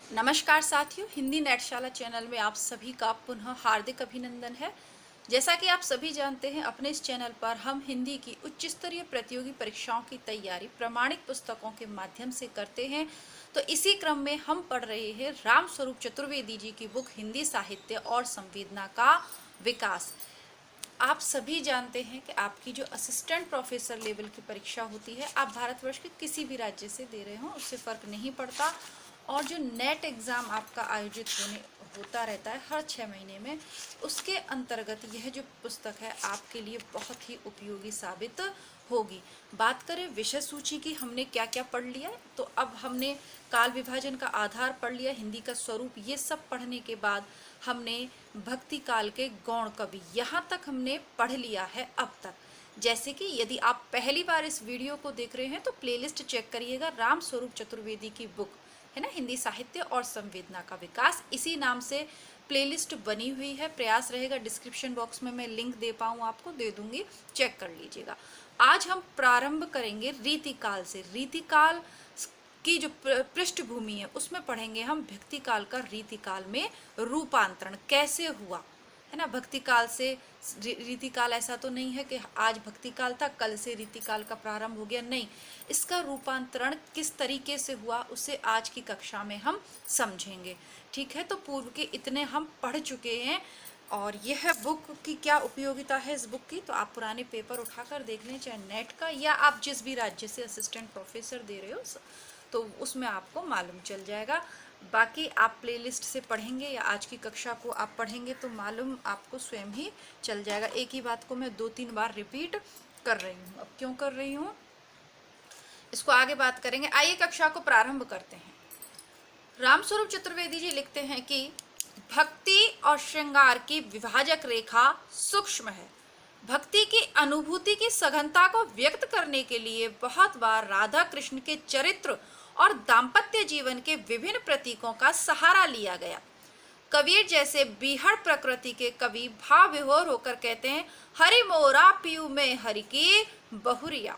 नमस्कार साथियों, हिंदी नेटशाला चैनल में आप सभी का पुनः हार्दिक अभिनंदन है। जैसा कि आप सभी जानते हैं, अपने इस चैनल पर हम हिंदी की उच्च स्तरीय प्रतियोगी परीक्षाओं की तैयारी प्रमाणित पुस्तकों के माध्यम से करते हैं। तो इसी क्रम में हम पढ़ रहे हैं राम स्वरूप चतुर्वेदी जी की बुक हिंदी साहित्य और संवेदना का विकास। आप सभी जानते हैं कि आपकी जो असिस्टेंट प्रोफेसर लेवल की परीक्षा होती है, आप भारतवर्ष के किसी भी राज्य से दे रहे हो, उससे फ़र्क नहीं पड़ता। और जो नेट एग्ज़ाम आपका आयोजित होता रहता है हर 6 महीने में, उसके अंतर्गत यह जो पुस्तक है आपके लिए बहुत ही उपयोगी साबित होगी। बात करें विषय सूची की, हमने क्या क्या पढ़ लिया है, तो अब हमने काल विभाजन का आधार पढ़ लिया, हिंदी का स्वरूप, ये सब पढ़ने के बाद हमने भक्ति काल के गौण कवि, यहाँ तक हमने पढ़ लिया है अब तक। जैसे कि यदि आप पहली बार इस वीडियो को देख रहे हैं तो प्लेलिस्ट चेक करिएगा, राम स्वरूप चतुर्वेदी की बुक है ना, हिंदी साहित्य और संवेदना का विकास, इसी नाम से प्लेलिस्ट बनी हुई है। प्रयास रहेगा डिस्क्रिप्शन बॉक्स में मैं लिंक दे पाऊँ आपको, दे दूंगी, चेक कर लीजिएगा। आज हम प्रारंभ करेंगे रीतिकाल से। रीतिकाल की जो पृष्ठभूमि है उसमें पढ़ेंगे हम भक्ति काल का रीतिकाल में रूपांतरण कैसे हुआ, है ना। भक्ति काल से रीतिकाल ऐसा तो नहीं है कि आज भक्ति काल था कल से रीतिकाल का प्रारंभ हो गया, नहीं। इसका रूपांतरण किस तरीके से हुआ उसे आज की कक्षा में हम समझेंगे, ठीक है। तो पूर्व के इतने हम पढ़ चुके हैं। और यह बुक की क्या उपयोगिता है इस बुक की, तो आप पुराने पेपर उठाकर देख लें, चाहे नेट का या आप जिस भी राज्य से असिस्टेंट प्रोफेसर दे रहे हो तो उसमें आपको मालूम चल जाएगा। बाकी आप प्लेलिस्ट से पढ़ेंगे या आज की कक्षा को आप पढ़ेंगे तो मालूम आपको स्वयं ही चल जाएगा। एक ही बात को मैं 2-3 बार रिपीट कर रही हूँ। अब क्यों कर रही हूँ इसको आगे बात करेंगे। आइए कक्षा को प्रारंभ करते हैं। रामस्वरूप चतुर्वेदी जी लिखते हैं कि भक्ति और श्रृंगार की विभाजक रेखा सूक्ष्म है। भक्ति की अनुभूति की सघनता को व्यक्त करने के लिए बहुत बार राधा कृष्ण के चरित्र और दाम्पत्य जीवन के विभिन्न प्रतीकों का सहारा लिया गया। कबीर जैसे बीहड़ प्रकृति के कवि भाव विभोर होकर कहते हैं, हरि मोरा पीयू में हरि की बहुरिया।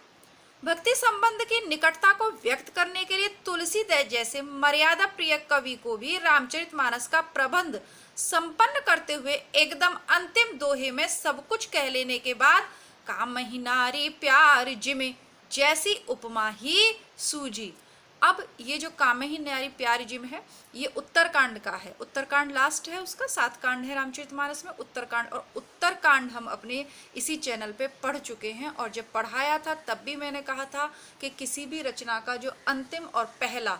भक्ति संबंध की निकटता को व्यक्त करने के लिए तुलसीदास जैसे मर्यादा प्रिय कवि को भी रामचरितमानस का प्रबंध संपन्न करते हुए एकदम अंतिम दोहे में सब कुछ कह लेने के बाद काम ही नारी प्यार जिमे जैसी उपमा ही सूझी। अब ये जो काम ही नारी प्यार जिम है, ये उत्तरकांड का है। उत्तरकांड लास्ट है, उसका 7 कांड है रामचरितमानस में, उत्तरकांड। और उत्तरकांड हम अपने इसी चैनल पे पढ़ चुके हैं। और जब पढ़ाया था तब भी मैंने कहा था कि किसी भी रचना का जो अंतिम और पहला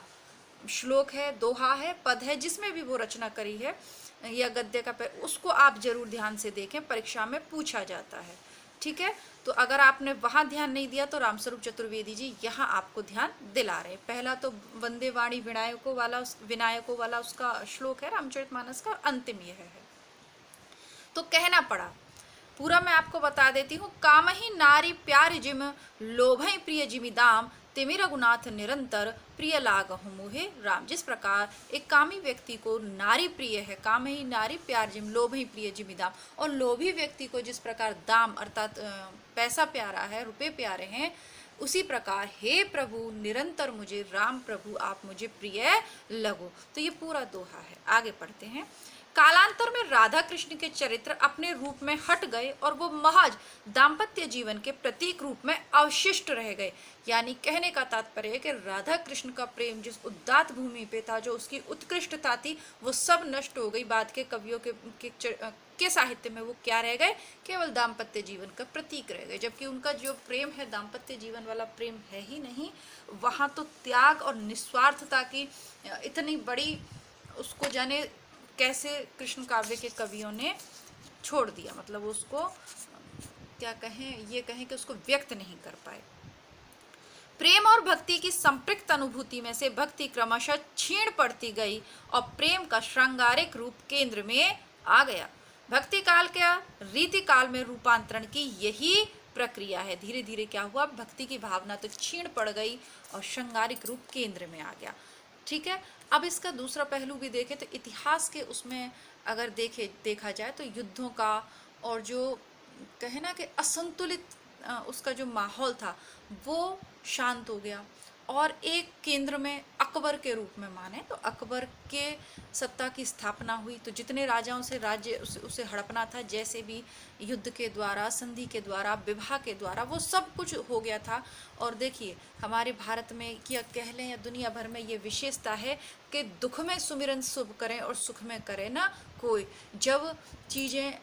श्लोक है, दोहा है, पद है, जिसमें भी वो रचना करी है या गद्य का उसको आप जरूर ध्यान से देखें, परीक्षा में पूछा जाता है, ठीक है। तो अगर आपने वहां ध्यान नहीं दिया तो रामस्वरूप चतुर्वेदी जी यहाँ आपको ध्यान दिला रहे। पहला तो वंदे वाणी विनायकों वाला उसका श्लोक है रामचरितमानस का, अंतिम यह है। तो कहना पड़ा, पूरा मैं आपको बता देती हूँ। काम ही नारी प्यार जिम लोभई प्रिय जिमि दाम तिमि रघुनाथ निरंतर प्रिय लागहु मोहे राम। जिस प्रकार एक कामी व्यक्ति को नारी प्रिय है, काम ही नारी प्यार जिम लोभई प्रिय जिमि दाम, और लोभी व्यक्ति को जिस प्रकार दाम अर्थात पैसा प्यारा है, रुपए प्यारे हैं, उसी प्रकार हे प्रभु निरंतर मुझे राम प्रभु आप मुझे प्रिय लगो। तो ये पूरा दोहा है। आगे पढ़ते हैं। कालांतर में राधा कृष्ण के चरित्र अपने रूप में हट गए और वो महज दाम्पत्य जीवन के प्रतीक रूप में अवशिष्ट रह गए। यानी कहने का तात्पर्य है कि राधा कृष्ण का प्रेम जिस उदात्त भूमि पे था, जो उसकी उत्कृष्टता थी, वो सब नष्ट हो गई। बाद के कवियों के साहित्य में वो क्या रह गए, केवल दाम्पत्य जीवन का प्रतीक रह गए। जबकि उनका जो प्रेम है दाम्पत्य जीवन वाला प्रेम है ही नहीं, वहाँ तो त्याग और निस्वार्थता की इतनी बड़ी, उसको जाने कैसे कृष्ण काव्य के कवियों ने छोड़ दिया, मतलब उसको क्या कहें, ये कहें कि उसको व्यक्त नहीं कर पाए। प्रेम और भक्ति की संपृक्त अनुभूति में से भक्ति क्रमशः क्षीण पड़ती गई और प्रेम का श्रृंगारिक रूप केंद्र में आ गया। भक्ति काल के रीति काल में रूपांतरण की यही प्रक्रिया है। धीरे धीरे क्या हुआ, भक्ति की भावना तो क्षीण पड़ गई और श्रृंगारिक रूप केंद्र में आ गया, ठीक है। अब इसका दूसरा पहलू भी देखें तो इतिहास के उसमें अगर देखा जाए तो युद्धों का और जो कहे ना कि असंतुलित उसका जो माहौल था वो शांत हो गया। और एक केंद्र में अकबर के रूप में माने तो अकबर के सत्ता की स्थापना हुई। तो जितने राजाओं से राज्य उसे हड़पना था, जैसे भी युद्ध के द्वारा, संधि के द्वारा, विवाह के द्वारा, वो सब कुछ हो गया था। और देखिए हमारे भारत में क्या कह लें या दुनिया भर में ये विशेषता है कि दुख में सुमिरन शुभ करें और सुख में करे ना कोई। जब चीज़ें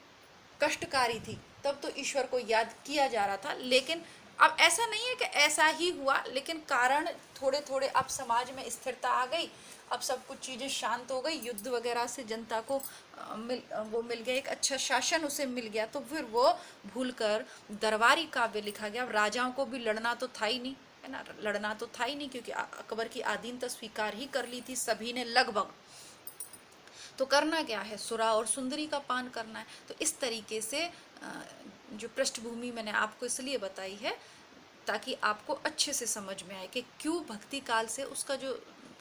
कष्टकारी थी तब तो ईश्वर को याद किया जा रहा था, लेकिन अब ऐसा नहीं है कि ऐसा ही हुआ, लेकिन कारण थोड़े थोड़े अब समाज में स्थिरता आ गई, अब सब कुछ चीज़ें शांत हो गई, युद्ध वगैरह से जनता को मिल गया, एक अच्छा शासन उसे मिल गया, तो फिर वो भूलकर दरबारी काव्य लिखा गया। अब राजाओं को भी लड़ना तो था ही नहीं, है ना, लड़ना तो था ही नहीं, क्योंकि अकबर की आधीनता स्वीकार ही कर ली थी सभी ने लगभग। तो करना क्या है, सुरा और सुंदरी का पान करना है। तो इस तरीके से जो पृष्ठभूमि मैंने आपको इसलिए बताई है ताकि आपको अच्छे से समझ में आए कि क्यों भक्ति काल से उसका जो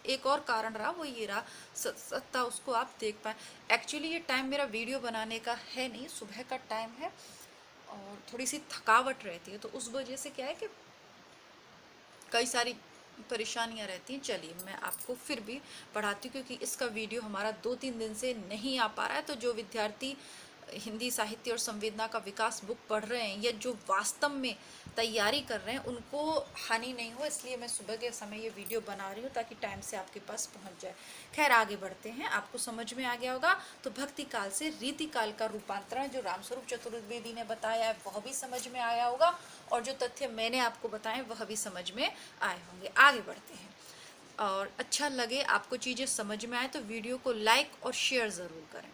एक और कारण रहा वो ये रहा, सत्ता उसको आप देख पाए। एक्चुअली ये टाइम मेरा वीडियो बनाने का है नहीं, सुबह का टाइम है और थोड़ी सी थकावट रहती है, तो उस वजह से क्या है कि कई सारी परेशानियां रहती हैं। चलिए मैं आपको फिर भी पढ़ाती हूँ, क्योंकि इसका वीडियो हमारा 2-3 दिन से नहीं आ पा रहा है। तो जो विद्यार्थी हिंदी साहित्य और संवेदना का विकास बुक पढ़ रहे हैं या जो वास्तव में तैयारी कर रहे हैं उनको हानि नहीं हो, इसलिए मैं सुबह के समय ये वीडियो बना रही हूँ ताकि टाइम से आपके पास पहुँच जाए। खैर आगे बढ़ते हैं, आपको समझ में आ गया होगा। तो भक्ति काल से रीति काल का रूपांतरण जो रामस्वरूप चतुर्वेदी ने बताया है वह भी समझ में आया होगा, और जो तथ्य मैंने आपको बताए वह भी समझ में आए होंगे। आगे बढ़ते हैं, और अच्छा लगे आपको चीज़ें समझ में आए तो वीडियो को लाइक और शेयर ज़रूर करें।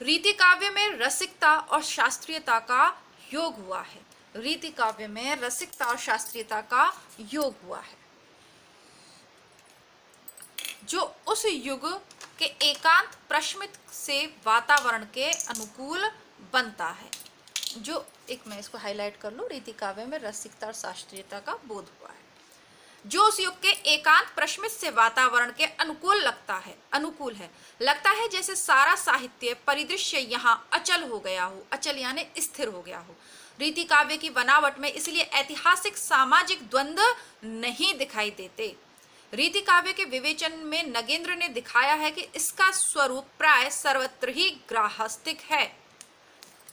रीति काव्य में रसिकता और शास्त्रीयता का योग हुआ है। रीति काव्य में रसिकता और शास्त्रीयता का योग हुआ है, जो उस युग के एकांत प्रशमित से वातावरण के अनुकूल बनता है। जो एक मैं इसको हाईलाइट कर लूं, रीति काव्य में रसिकता और शास्त्रीयता का बोध हुआ है, जो उस युग के एकांत प्रशमित से वातावरण के अनुकूल है। लगता है जैसे सारा साहित्य परिदृश्य यहाँ अचल हो गया हो, अचल यानी स्थिर हो गया हो। रीति काव्य की बनावट में इसलिए ऐतिहासिक सामाजिक द्वंद्व नहीं दिखाई देते। रीति काव्य के विवेचन में नगेंद्र ने दिखाया है कि इसका स्वरूप प्राय सर्वत्र ही ग्राहस्तिक है।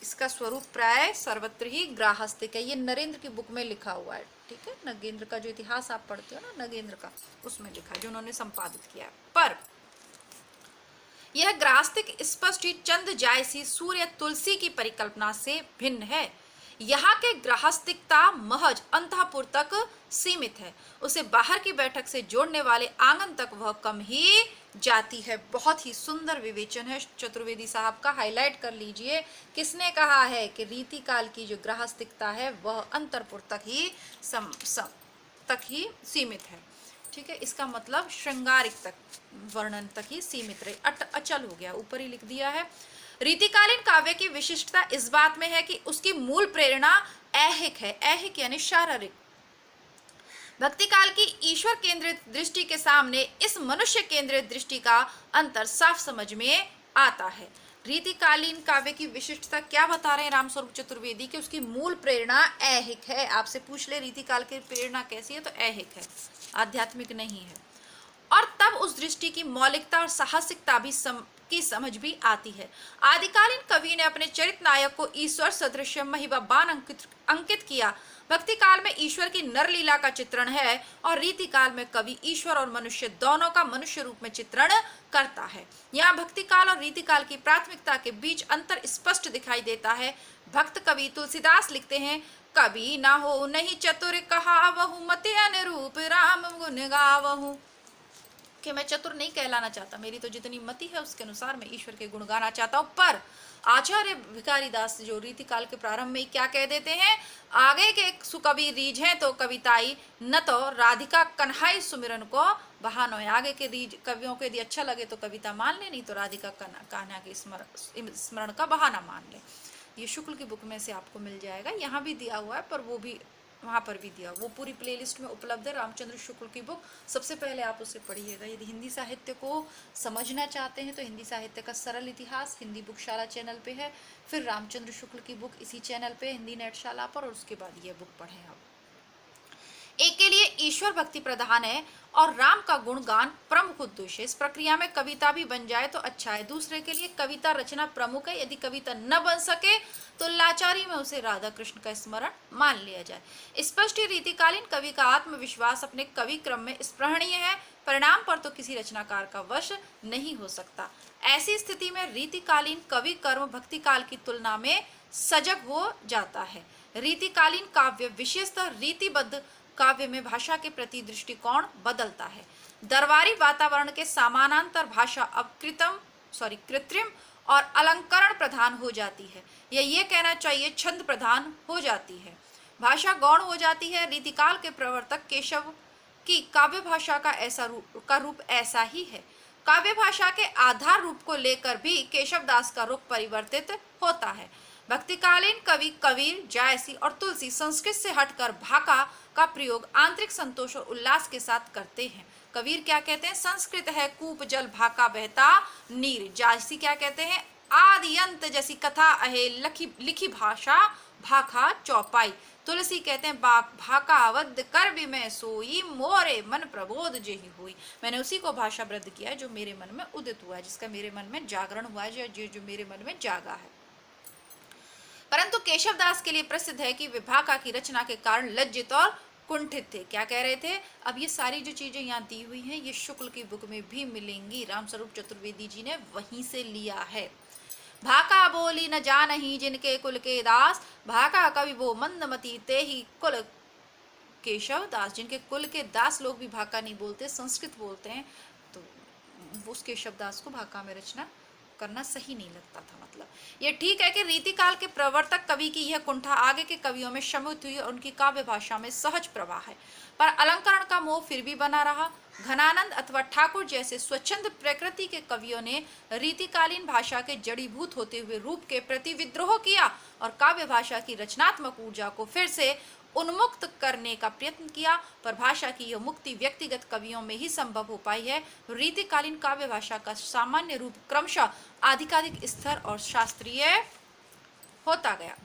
इसका स्वरूप प्राय सर्वत्र ही ग्राहस्तिक है। ये नरेंद्र की बुक में लिखा हुआ है, ठीक है। नगेंद्र का जो इतिहास आप पढ़ते हो ना, नगेंद्र का, उसमें लिखा है, जो उन्होंने संपादित किया है। पर यह ग्राहस्तिक स्पष्ट ही चंद जायसी सूर्य तुलसी की परिकल्पना से भिन्न है। यहाँ के ग्राहस्तिकता महज अंतःपुर तक सीमित है, उसे बाहर की बैठक से जोड़ने वाले आंगन तक वह कम ही जाती है। बहुत ही सुंदर विवेचन है चतुर्वेदी साहब का, हाईलाइट कर लीजिए। किसने कहा है कि रीति काल की जो ग्राहस्तिकता है वह अंतरपुर तक ही सीमित है, ठीक है। इसका मतलब श्रृंगारिक तक, वर्णन तक ही सीमित रहे, अचल हो गया, ऊपर ही लिख दिया है। रीतिकालीन काव्य की विशिष्टता इस बात में है कि उसकी मूल प्रेरणा ऐहिक है, ऐहिक यानी शारीरिक। भक्ति काल की ईश्वर केंद्रित दृष्टि के सामने इस मनुष्य केंद्रित दृष्टि का अंतर साफ समझ में आता है। रीतिकालीन काव्य की विशिष्टता क्या बता रहे हैं रामस्वरूप चतुर्वेदी की, उसकी मूल प्रेरणा ऐहिक है। आपसे पूछ ले रीतिकाल की प्रेरणा कैसी है, तो ऐहिक है, आध्यात्मिक नहीं है। और तब उस दृष्टि की मौलिकता और साहसिकता भी की समझ भी आती है। आदिकालीन कवि ने अपने चरित नायक को ईश्वर सदृश महिबान अंकित किया। भक्ति काल में ईश्वर की नर लीला का चित्रण है और रीति काल में कवि ईश्वर और मनुष्य दोनों का मनुष्य रूप में चित्रण करता है। यहाँ भक्ति काल और रीति काल की प्राथमिकता के बीच अंतर स्पष्ट दिखाई देता है। भक्त कवि तुलसीदास लिखते हैं, कवि ना हो नहीं चतुर कहावहु मति अनुरूप राम गुण गावहु, कि मैं चतुर नहीं कहलाना चाहता, मेरी तो जितनी मति है उसके अनुसार मैं ईश्वर के गुण गाना चाहता हूँ। पर आचार्य भिखारी दास जो रीति काल के प्रारंभ में क्या कह देते हैं, आगे के सुकवि रीझ हैं तो कविताई, न तो राधिका कन्हाई सुमिरन को बहानो है। आगे के रीझ कवियों को यदि अच्छा लगे तो कविता मान ले, नहीं तो राधिका कान्हा के स्मरण का बहाना मान ले। ये शुक्ल की बुक में से आपको मिल जाएगा, यहाँ भी दिया हुआ है पर वो भी वहाँ पर भी दिया, वो पूरी प्लेलिस्ट में उपलब्ध है, रामचंद्र शुक्ल की बुक। सबसे पहले आप उसे पढ़िएगा। यदि हिंदी साहित्य को समझना चाहते हैं तो हिंदी साहित्य का सरल इतिहास हिंदी बुकशाला चैनल पे है, फिर रामचंद्र शुक्ल की बुक इसी चैनल पे हिंदी नेटशाला पर, और उसके बाद ये बुक पढ़ें आप। एक के लिए ईश्वर भक्ति प्रधान है और राम का गुणगान प्रमुख उद्देश्य है। इस प्रक्रिया में कविता भी बन जाए तो अच्छा है। दूसरे के लिए कविता रचना प्रमुख है, यदि कविता न बन सके तो लाचारी में उसे राधा कृष्ण का स्मरण मान लिया जाए। स्पष्ट रीतिकालीन कवि का आत्मविश्वास अपने कवि क्रम में स्पृहणीय है, परिणाम पर तो किसी रचनाकार का वश नहीं हो सकता। ऐसी स्थिति में रीतिकालीन कवि कर्म भक्ति काल की तुलना में सजग हो जाता है। रीतिकालीन काव्य विशेषतः रीतिबद्ध काव्य में भाषा के प्रति दृष्टिकोण बदलता है। दरबारी वातावरण के समानांतर भाषा अब कृत्रिम और अलंकरण प्रधान हो जाती है, या ये कहना चाहिए छंद प्रधान हो जाती है। भाषा गौण हो जाती है। रीतिकाल के प्रवर्तक केशव की काव्य भाषा का रूप ऐसा ही है। काव्य भाषा के आधार रूप को लेकर भी केशव दास का रुख परिवर्तित होता है। भक्तिकालीन कवि कबीर, जायसी और तुलसी संस्कृत से हटकर भाका का प्रयोग आंतरिक संतोष और उल्लास के साथ करते हैं। कबीर क्या कहते हैं? संस्कृत है कूप जल भाका बहता नीर। जायसी क्या कहते हैं? आदि अंत जैसी कथा अहे लिखी भाषा भाखा चौपाई। तुलसी कहते हैं बाक भाका अवध कर भी मैं सोई मोरे मन प्रबोध जेहि हुई। मैंने उसी को भाषा वृद्ध किया है जो मेरे मन में उदित हुआ है, जिसका मेरे मन में जागरण हुआ है, जो मेरे मन में जागा है। परंतु केशवदास के लिए प्रसिद्ध है कि वे भाका की रचना के कारण लज्जित और कुंठित थे। क्या कह रहे थे? अब ये सारी जो चीजें यहाँ दी हुई हैं ये शुक्ल की बुक में भी मिलेंगी। रामस्वरूप चतुर्वेदी जी ने वहीं से लिया है। भाका बोली न जानही जिनके कुल के दास, भाका कवि वो मंदमती ते ही कुल केशव दास। जिनके कुल के दास लोग भी भाका नहीं बोलते, संस्कृत बोलते हैं, तो उस केशव दास को भाका में रचना करना सही नहीं लगता था। मतलब ये ठीक है कि रीतिकाल के प्रवर्तक कवि की यह कुंठा आगे के कवियों में शमित हुई और उनकी काव्य भाषा में सहज प्रवाह है, पर अलंकरण का मोह फिर भी बना रहा। घनानंद अथवा ठाकुर जैसे स्वच्छंद प्रकृति के कवियों ने रीतिकालीन भाषा के जड़ीभूत होते हुए रूप के प्रति विद्रोह किया और काव्य भाषा की रचनात्मक ऊर्जा को फिर से उन्मुक्त करने का प्रयत्न किया, पर भाषा की यह मुक्ति व्यक्तिगत कवियों में ही संभव हो पाई है। रीतिकालीन काव्य भाषा का सामान्य रूप क्रमशः अधिकाधिक स्थिर और शास्त्रीय होता गया।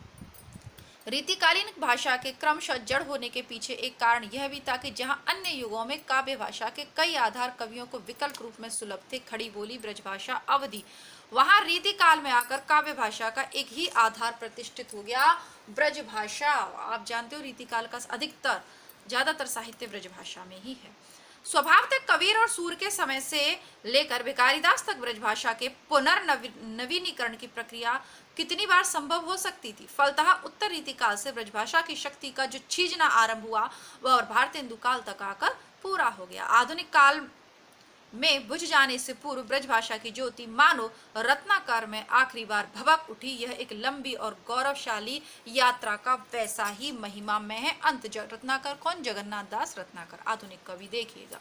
रीतिकालीन भाषा के क्रमशः जड़ होने के पीछे एक कारण यह भी था कि जहां अन्य युगों में काव्य भाषा के कई आधार कवियों को विकल्प रूप में सुलभ थे, खड़ी बोली, ब्रजभाषा, अवधि, वहां रीतिकाल में आकर काव्य भाषा का एक ही आधार प्रतिष्ठित हो गया, ब्रजभाषा। आप जानते हो रीतिकाल का ज्यादातर साहित्य ब्रजभाषा में ही है। स्वभावतः कबीर और सूर के समय से लेकर भिखारीदास तक ब्रजभाषा के पुनर्नवीनीकरण की प्रक्रिया कितनी बार संभव हो सकती थी। फलतः उत्तर रीतिकाल से ब्रजभाषा की शक्ति का जो छीजना आरंभ हुआ वह और भारतेंदु काल तक आकर पूरा हो गया। आधुनिक काल में बुझ जाने से पूर्व ब्रजभाषा की ज्योति मानो रत्नाकर में आखिरी बार भभक उठी। यह एक लंबी और गौरवशाली यात्रा का वैसा ही महिमा में है अंत। रत्नाकर कौन? जगन्नाथ दास रत्नाकर, आधुनिक कवि। देखिएगा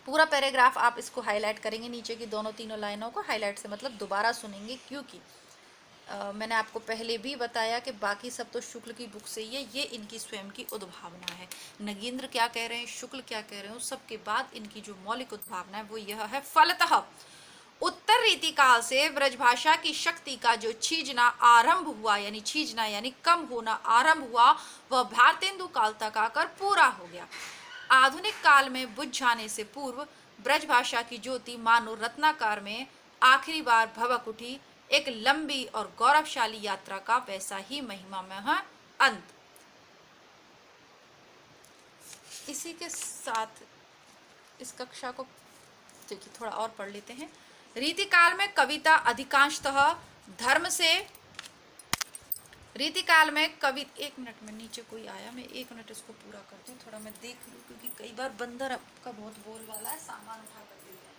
पूरा पैराग्राफ, आप इसको हाईलाइट करेंगे, नीचे की दोनों तीनों लाइनों को हाईलाइट से मतलब दोबारा सुनेंगे, क्योंकि मैंने आपको पहले भी बताया कि बाकी सब तो शुक्ल की बुक से ही है, ये इनकी स्वयं की उद्भावना है। नगेंद्र क्या कह रहे हैं, शुक्ल क्या कह रहे हैं, उस सब के बाद इनकी जो मौलिक उद्भावना है वो यह है। फलतः उत्तर रीतिकाल से ब्रजभाषा की शक्ति का जो छीजना आरंभ हुआ, यानी छीजना यानी कम होना आरंभ हुआ, वह भारतेंदु काल तक आकर पूरा हो गया। आधुनिक काल में बुझ जाने से पूर्व ब्रजभाषा की ज्योति मानो रत्नाकर में आखिरी बार भभक उठी। एक लंबी और गौरवशाली यात्रा का वैसा ही महिमा में है अंत। इसी के साथ इस कक्षा को देखिए थोड़ा और पढ़ लेते हैं। रीतिकाल में कविता अधिकांशतः धर्म से, रीतिकाल में कवि, एक मिनट में नीचे कोई आया, मैं एक मिनट इसको पूरा करती हूँ, थोड़ा मैं देख लूँ, क्योंकि कई बार बंदर आपका बहुत बोल वाला है, सामान उठा कर दे दिया।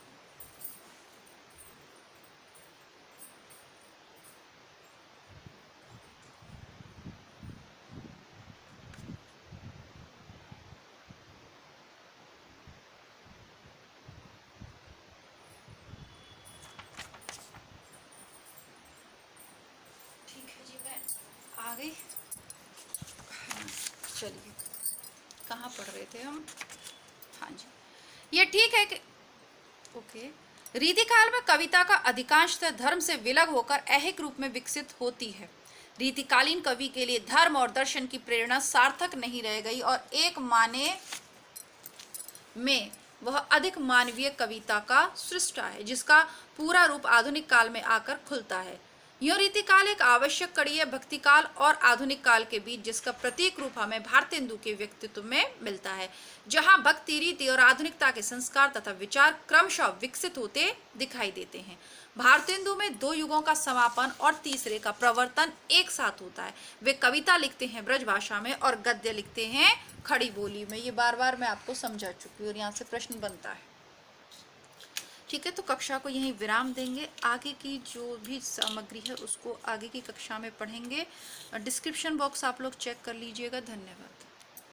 आ गई। चलिए कहाँ पढ़ रहे थे हम? हाँ जी, ये ठीक है कि ओके। रीतिकाल में कविता का अधिकांशतः धर्म से विलग होकर ऐहिक रूप में विकसित होती है। रीतिकालीन कवि के लिए धर्म और दर्शन की प्रेरणा सार्थक नहीं रह गई और एक माने में वह अधिक मानवीय कविता का सृष्टा है, जिसका पूरा रूप आधुनिक काल में आकर खुलता है। यह रीतिकाल एक आवश्यक कड़ी है भक्ति काल और आधुनिक काल के बीच, जिसका प्रतीक रूप हमें भारतेंदु के व्यक्तित्व में मिलता है, जहां भक्ति रीति और आधुनिकता के संस्कार तथा विचार क्रमशः विकसित होते दिखाई देते हैं। भारतेंदु में दो युगों का समापन और तीसरे का प्रवर्तन एक साथ होता है। वे कविता लिखते हैं ब्रजभाषा में और गद्य लिखते हैं खड़ी बोली में। ये बार बार मैं आपको समझा चुकी हूँ और यहाँ से प्रश्न बनता है। ठीक है, तो कक्षा को यहीं विराम देंगे। आगे की जो भी सामग्री है उसको आगे की कक्षा में पढ़ेंगे। डिस्क्रिप्शन बॉक्स आप लोग चेक कर लीजिएगा। धन्यवाद।